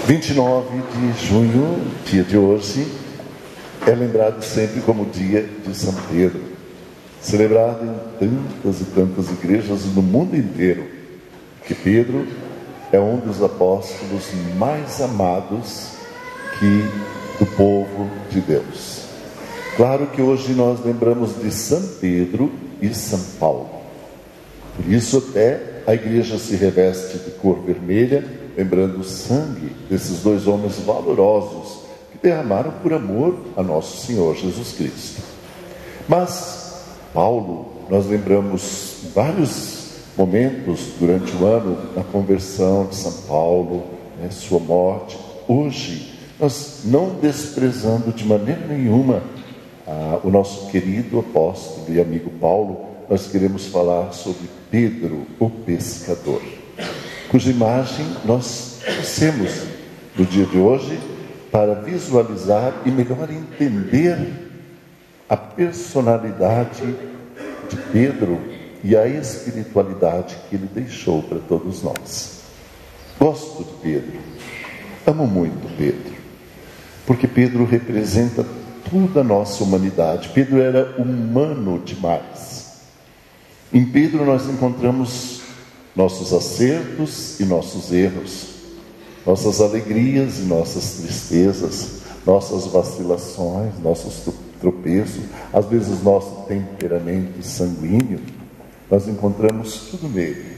29 de junho, dia de hoje, é lembrado sempre como dia de São Pedro, celebrado em tantas e tantas igrejas no mundo inteiro, que Pedro é um dos apóstolos mais amados do povo de Deus. Claro que hoje nós lembramos de São Pedro e São Paulo. Por isso até a igreja se reveste de cor vermelha, lembrando o sangue desses dois homens valorosos que derramaram por amor a nosso Senhor Jesus Cristo. Mas Paulo, nós lembramos vários momentos durante o ano, a conversão de São Paulo, sua morte. Hoje, nós não desprezando de maneira nenhuma o nosso querido apóstolo e amigo Paulo, nós queremos falar sobre Pedro, o pescador, cuja imagem nós trouxemos no dia de hoje para visualizar e melhor entender a personalidade de Pedro e a espiritualidade que ele deixou para todos nós. Gosto de Pedro, amo muito Pedro, porque Pedro representa toda a nossa humanidade. Pedro era humano demais. Em Pedro nós encontramos nossos acertos e nossos erros, nossas alegrias e nossas tristezas, nossas vacilações, nossos tropeços, às vezes nosso temperamento sanguíneo. Nós encontramos tudo nele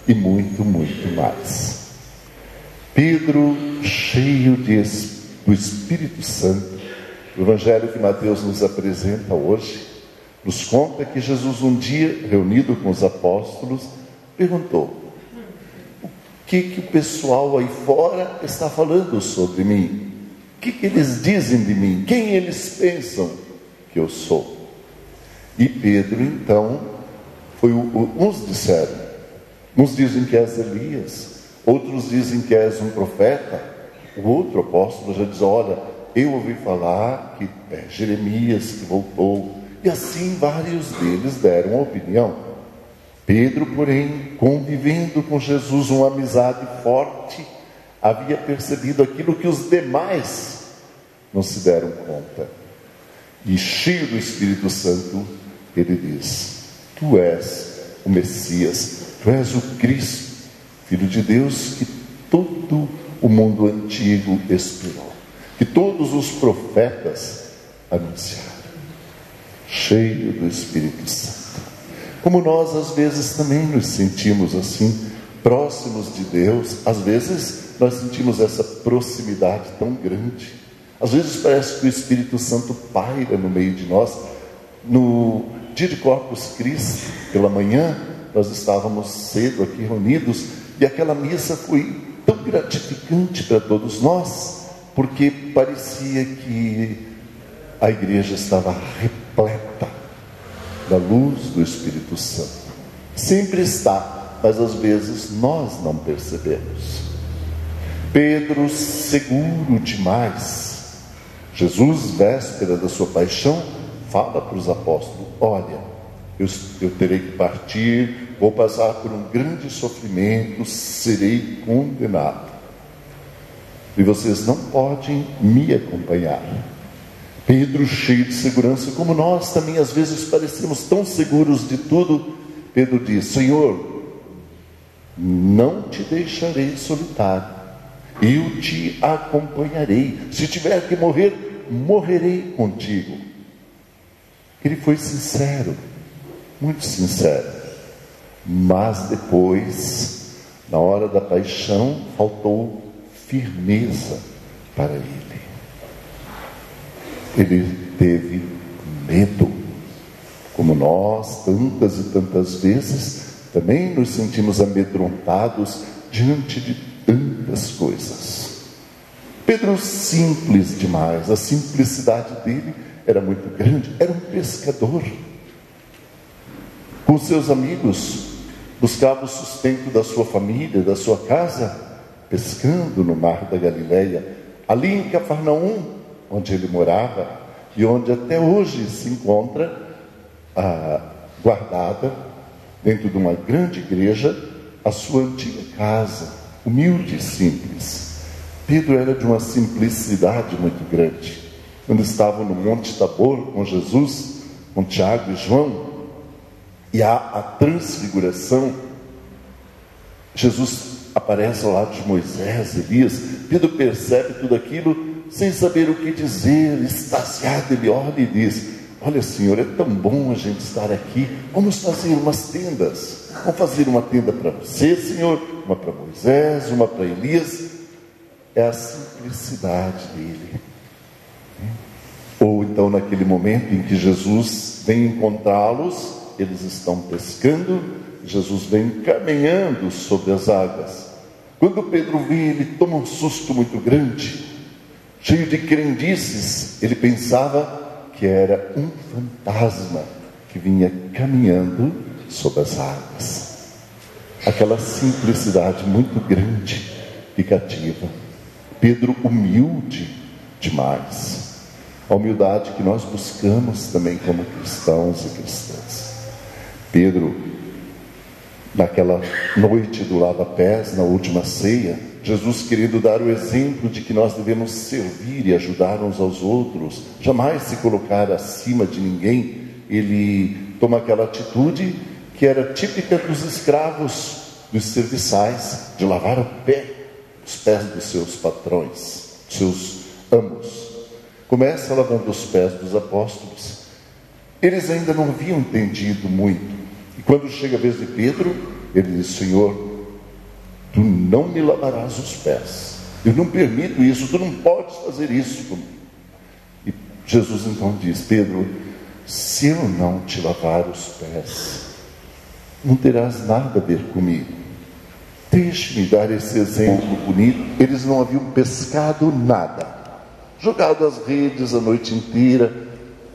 e muito, muito mais. Pedro, cheio do Espírito Santo, o Evangelho que Mateus nos apresenta hoje, nos conta que Jesus um dia, reunido com os apóstolos, perguntou: o que o pessoal aí fora está falando sobre mim? O que eles dizem de mim? Quem eles pensam que eu sou? E Pedro então, uns disseram, uns dizem que és Elias, outros dizem que és um profeta. O outro apóstolo já diz: olha, eu ouvi falar que é Jeremias que voltou. E assim vários deles deram a opinião. Pedro, porém, convivendo com Jesus, uma amizade forte, havia percebido aquilo que os demais não se deram conta. E cheio do Espírito Santo, ele diz: tu és o Messias, tu és o Cristo, Filho de Deus, que todo o mundo antigo esperou, que todos os profetas anunciaram. Cheio do Espírito Santo. Como nós às vezes também nos sentimos assim, próximos de Deus, às vezes nós sentimos essa proximidade tão grande. Às vezes parece que o Espírito Santo paira no meio de nós. No dia de Corpus Christi, pela manhã, nós estávamos cedo aqui reunidos e aquela missa foi tão gratificante para todos nós, porque parecia que a igreja estava repleta da luz do Espírito Santo. Sempre está, mas às vezes nós não percebemos. Pedro, seguro demais. Jesus, véspera da sua paixão, fala para os apóstolos: olha, eu terei que partir, vou passar por um grande sofrimento, serei condenado. E vocês não podem me acompanhar. Pedro, cheio de segurança, como nós também às vezes parecemos tão seguros de tudo, Pedro diz: Senhor, não te deixarei solitário, eu te acompanharei, se tiver que morrer, morrerei contigo. Ele foi sincero, muito sincero, mas depois, na hora da paixão, faltou firmeza para ele. Ele teve medo, como nós tantas e tantas vezes também nos sentimos amedrontados diante de tantas coisas. Pedro, simples demais, a simplicidade dele era muito grande, era um pescador. Com seus amigos, buscava o sustento da sua família, da sua casa, pescando no mar da Galileia, ali em Cafarnaum, onde ele morava e onde até hoje se encontra guardada dentro de uma grande igreja a sua antiga casa, humilde e simples. Pedro era de uma simplicidade muito grande. Quando estavam no Monte Tabor com Jesus, com Tiago e João, e há a transfiguração, Jesus aparece ao lado de Moisés, Elias. Pedro percebe tudo aquilo sem saber o que dizer, extasiado. Ele olha e diz: olha, Senhor, é tão bom a gente estar aqui, vamos fazer umas tendas. Vamos fazer uma tenda para você, Senhor, uma para Moisés, uma para Elias. É a simplicidade dele. Ou então, naquele momento em que Jesus vem encontrá-los, eles estão pescando, Jesus vem caminhando sobre as águas. Quando Pedro vê, ele toma um susto muito grande, cheio de crendices. Ele pensava que era um fantasma que vinha caminhando sobre as águas. Aquela simplicidade muito grande e cativa. Pedro humilde demais. A humildade que nós buscamos também como cristãos e cristãs. Pedro, naquela noite do lava-pés, na última ceia, Jesus querendo dar o exemplo de que nós devemos servir e ajudar uns aos outros, jamais se colocar acima de ninguém, ele toma aquela atitude que era típica dos escravos, dos serviçais, de lavar os pés dos seus patrões, dos seus amos. Começa lavando os pés dos apóstolos. Eles ainda não haviam entendido muito. E quando chega a vez de Pedro, ele diz: Senhor, tu não me lavarás os pés. Eu não permito isso, tu não podes fazer isso comigo. E Jesus então diz: Pedro, se eu não te lavar os pés, não terás nada a ver comigo. Deixe-me dar esse exemplo bonito. Eles não haviam pescado nada, jogado as redes a noite inteira,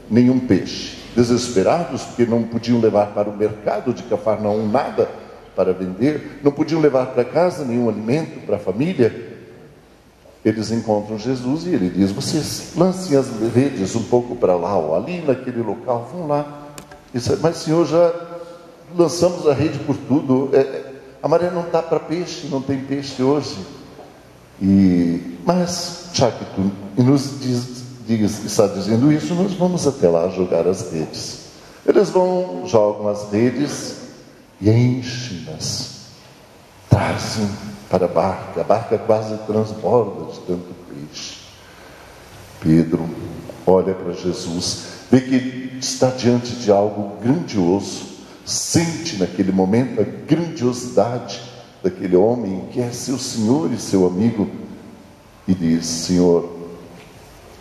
nenhum peixe. Desesperados, porque não podiam levar para o mercado de Cafarnaum nada para vender, não podiam levar para casa nenhum alimento para a família. Eles encontram Jesus e ele diz: vocês lancem as redes um pouco para lá, ou ali naquele local, vão lá. Diz: mas Senhor, já lançamos a rede por tudo, a maré não está para peixe, não tem peixe hoje. Mas já que tu está dizendo isso, nós vamos até lá jogar as redes. Eles vão, jogam as redes e enchem-nas, trazem para a barca quase transborda de tanto peixe. Pedro olha para Jesus, vê que está diante de algo grandioso, sente naquele momento a grandiosidade daquele homem que é seu Senhor e seu amigo, e diz: Senhor,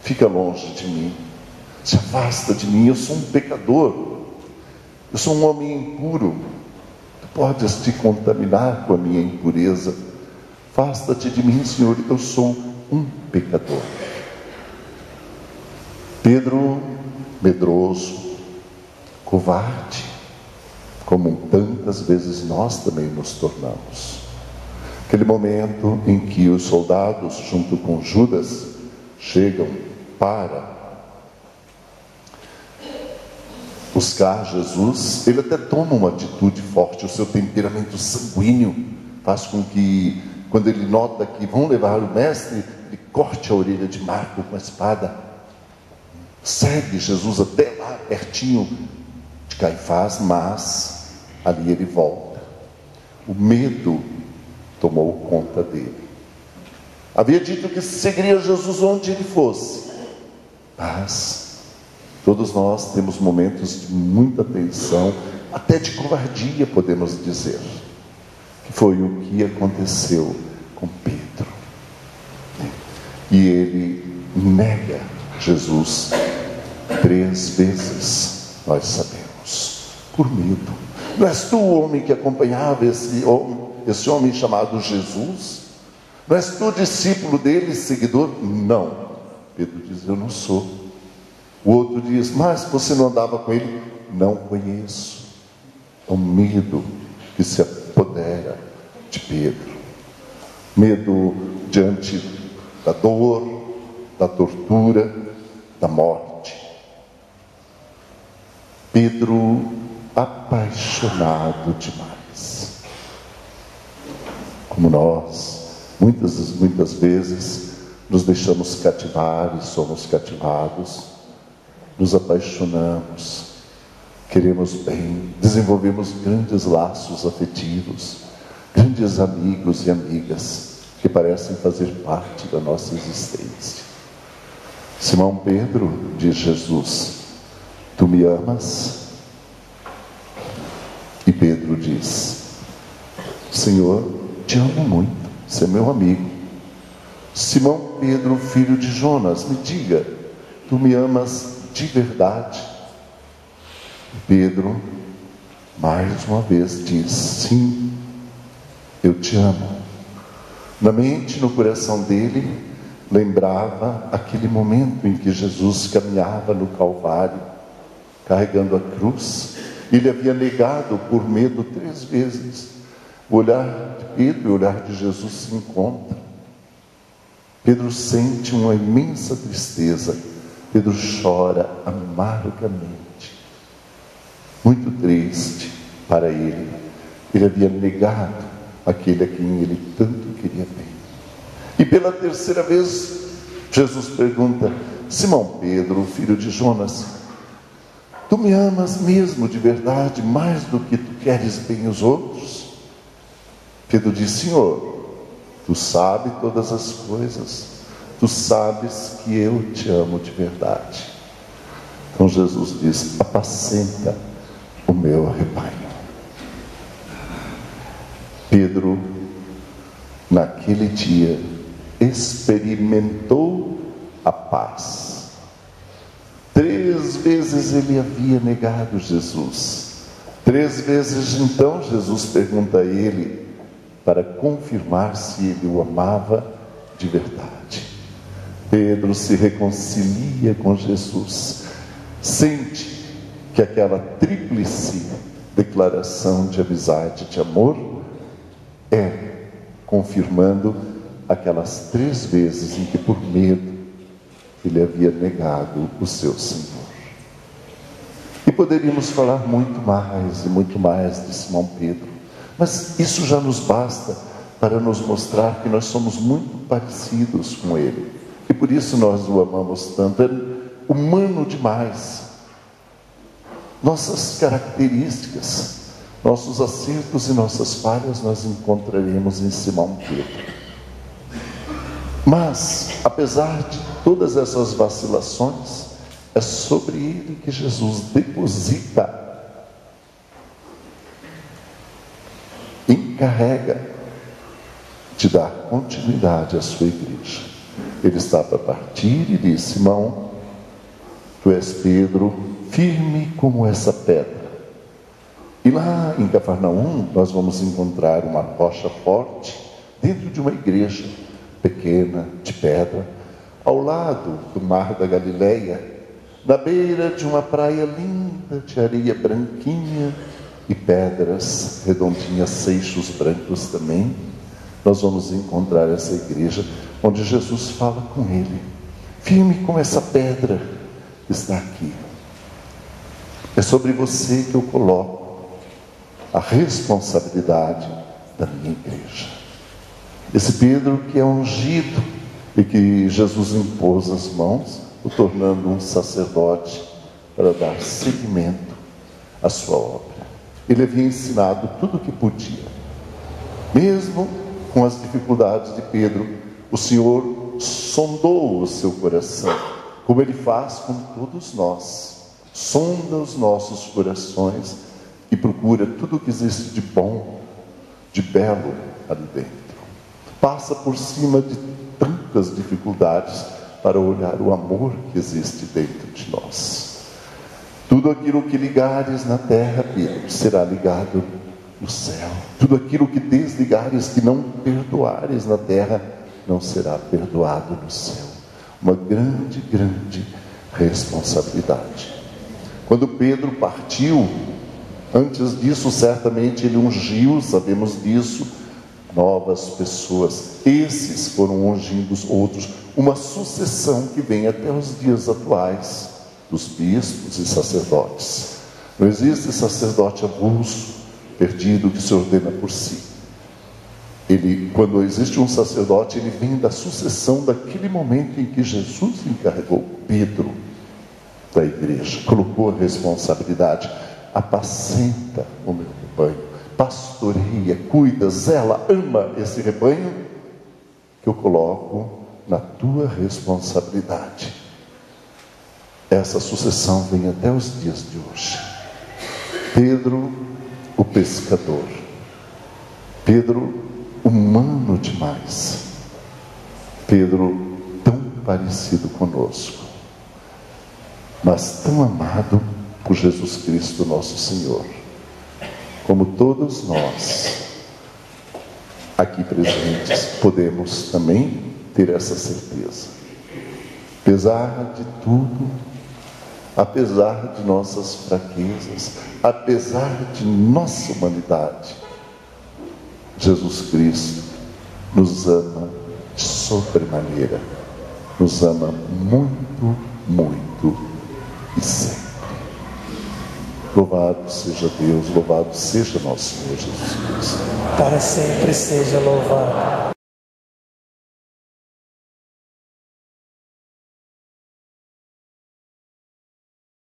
fica longe de mim, se afasta de mim, eu sou um pecador, eu sou um homem impuro, tu podes te contaminar com a minha impureza, afasta-te de mim, Senhor, eu sou um pecador. Pedro, medroso, covarde, como tantas vezes nós também nos tornamos. Aquele momento em que os soldados, junto com Judas, chegam para buscar Jesus, ele até toma uma atitude forte. O seu temperamento sanguíneo faz com que, quando ele nota que vão levar o mestre, ele corte a orelha de Marco com a espada, segue Jesus até lá pertinho de Caifás, mas ali ele volta. O medo tomou conta dele. Havia dito que seguiria Jesus onde ele fosse, mas todos nós temos momentos de muita tensão, até de covardia, podemos dizer, que foi o que aconteceu com Pedro. E ele nega Jesus 3 vezes, nós sabemos, por medo. Não és tu o homem que acompanhava esse homem chamado Jesus? Não és tu discípulo dele, seguidor? Não. Pedro diz: eu não sou. O outro diz: mas você não andava com ele? Não conheço. É um medo que se apodera de Pedro. Medo diante da dor, da tortura, da morte. Pedro apaixonado demais. Como nós, Muitas vezes nos deixamos cativar e somos cativados, nos apaixonamos, queremos bem, desenvolvemos grandes laços afetivos, grandes amigos e amigas que parecem fazer parte da nossa existência. Simão Pedro, diz Jesus, tu me amas? E Pedro diz, Senhor, te amo muito, você é meu amigo. Simão Pedro, filho de Jonas, me diga, tu me amas de verdade? E Pedro, mais uma vez, diz, sim, eu te amo. Na mente, no coração dele, lembrava aquele momento em que Jesus caminhava no Calvário, carregando a cruz. Ele havia negado por medo 3 vezes. O olhar de Pedro e o olhar de Jesus se encontram. Pedro sente uma imensa tristeza. Pedro chora amargamente. Muito triste para ele. Ele havia negado aquele a quem ele tanto queria bem. E pela 3ª vez, Jesus pergunta, Simão Pedro, filho de Jonas, tu me amas mesmo de verdade, mais do que tu queres bem os outros? Pedro diz, Senhor, tu sabes todas as coisas, tu sabes que eu te amo de verdade. Então Jesus diz, apacenta o meu rebanho. Pedro, naquele dia, experimentou a paz. 3 vezes ele havia negado Jesus. 3 vezes então Jesus pergunta a ele para confirmar se ele o amava de verdade. Pedro se reconcilia com Jesus, sente que aquela tríplice declaração de amizade, de amor, é confirmando aquelas 3 vezes em que por medo ele havia negado o seu Senhor. E poderíamos falar muito mais e muito mais de Simão Pedro, mas isso já nos basta para nos mostrar que nós somos muito parecidos com ele, e por isso nós o amamos tanto. É humano demais. Nossas características, nossos acertos e nossas falhas nós encontraremos em Simão Pedro. Mas, apesar de todas essas vacilações, é sobre ele que Jesus deposita, encarrega de dar continuidade à sua igreja. Ele está para partir e diz, Simão, tu és Pedro, firme como essa pedra. E lá em Cafarnaum nós vamos encontrar uma rocha forte dentro de uma igreja pequena, de pedra, ao lado do mar da Galileia, na beira de uma praia linda de areia branquinha e pedras redondinhas, seixos brancos também. Nós vamos encontrar essa igreja onde Jesus fala com ele, firme como essa pedra está aqui. É sobre você que eu coloco a responsabilidade da minha igreja. Esse Pedro que é ungido e que Jesus impôs as mãos, o tornando um sacerdote para dar seguimento à sua obra. Ele havia ensinado tudo o que podia. Mesmo com as dificuldades de Pedro, o Senhor sondou o seu coração, como Ele faz com todos nós. Sonda os nossos corações e procura tudo o que existe de bom, de belo ali dentro. Passa por cima de tantas dificuldades para olhar o amor que existe dentro de nós. Tudo aquilo que ligares na terra, Pedro, será ligado no céu. Tudo aquilo que desligares, que não perdoares na terra, não será perdoado no céu. Uma grande, grande responsabilidade. Quando Pedro partiu, antes disso, certamente ele ungiu, sabemos disso, novas pessoas. Esses foram ungidos outros, uma sucessão que vem até os dias atuais, dos bispos e sacerdotes. Não existe sacerdote avulso, perdido, que se ordena por si. Quando existe um sacerdote, ele vem da sucessão daquele momento em que Jesus encarregou Pedro da igreja, colocou a responsabilidade: apacenta o meu rebanho, pastoreia, cuida, zela, ama esse rebanho que eu coloco na tua responsabilidade. Essa sucessão vem até os dias de hoje. Pedro, o pescador. Pedro, humano demais. Pedro, tão parecido conosco, mas tão amado por Jesus Cristo, nosso Senhor. Como todos nós aqui presentes podemos também ter essa certeza. Apesar de tudo, apesar de nossas fraquezas, apesar de nossa humanidade, Jesus Cristo nos ama de sobremaneira, nos ama muito, muito e sempre. Louvado seja Deus, louvado seja nosso Senhor Jesus Cristo. Para sempre seja louvado.